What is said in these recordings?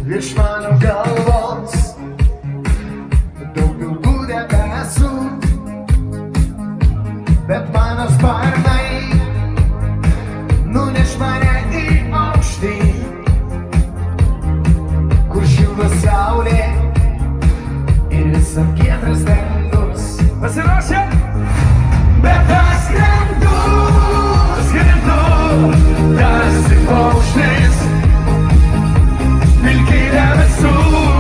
Virš mano galvos daug pilkų debesų, bet mano sparnai nuneš mane į aukštį, kur šildo saulė ir visą giedras dangus. Pasiruošę? Bet aš skrendu, tarsi paukštis, pilki debesų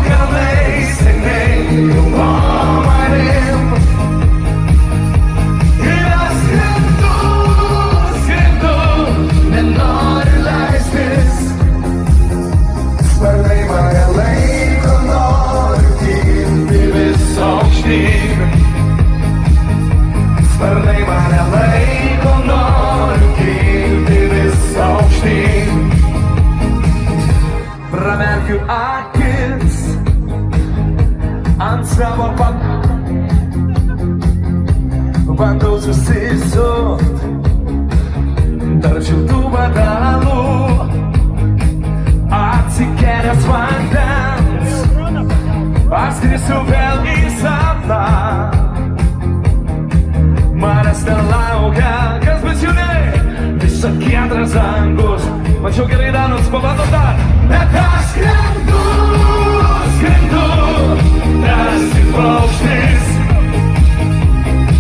kalnai seniai jau po manim. Ir aš skrendu, nenoriu leistis, sparnai mane laiko, noriu kilti vis aukštyn. Sparnai mane laiko, noriu kilti vis aukštyn. Pramerkiu akis ant savo bandau susisukt tarp šiltų badalų, atsikėlęs vandens, aš skrisiu vėl į sapną. Manęs ten laukia, kas bičiuliai, visą giedras dangus. Mačiau gerai danus, pabandom dar. Bet aš skrendu, tarsi paukštis,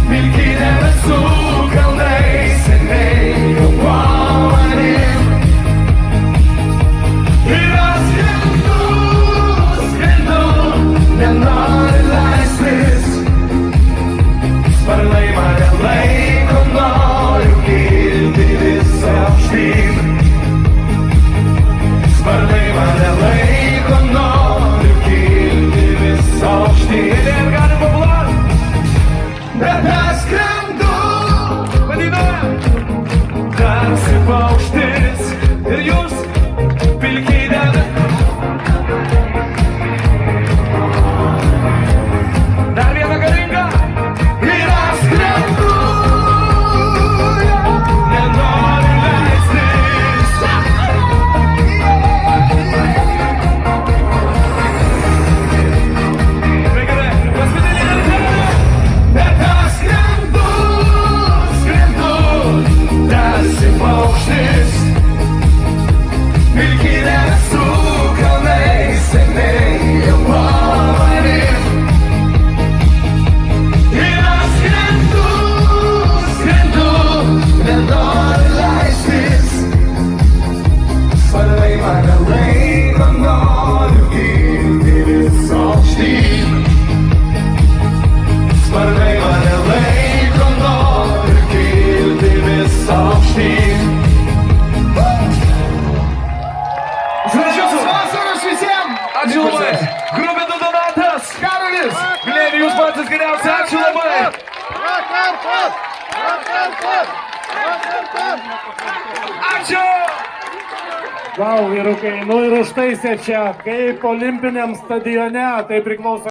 pilki debesų kalnai seniai jau po manim. Ir aš skrendu, nenoriu leistis, sparnai mane laiko, noriu kilti vis aukštyn. Sparnai mane laiko, noriu kilti vis aukštyn. Ir gali pabulat, bet aš skrendu, tarsi paukštis. Ir jūs pilki debesų. Dar viena galinga. Ir aš skrendu, nenoriu leistis. Bet aš skrendu, tarsi paukštis, pilki debesų kalnai seniai jau po manim. Ir aš skrendu, nenoriu leistis, sparnai mane laiko, noriu kilti vis aukštyn. Sparnai mane laiko, noriu kilti vis aukštyn. Vasaros visiems! Ačiū labai. Grupė Donatas. Karolis! Glėbi, jūs patys geriausi. Ačiū labai. Ačiū. Vau, vyrukai, nu ir užtaisė čia, kaip olimpiniam stadione, tai priklauso.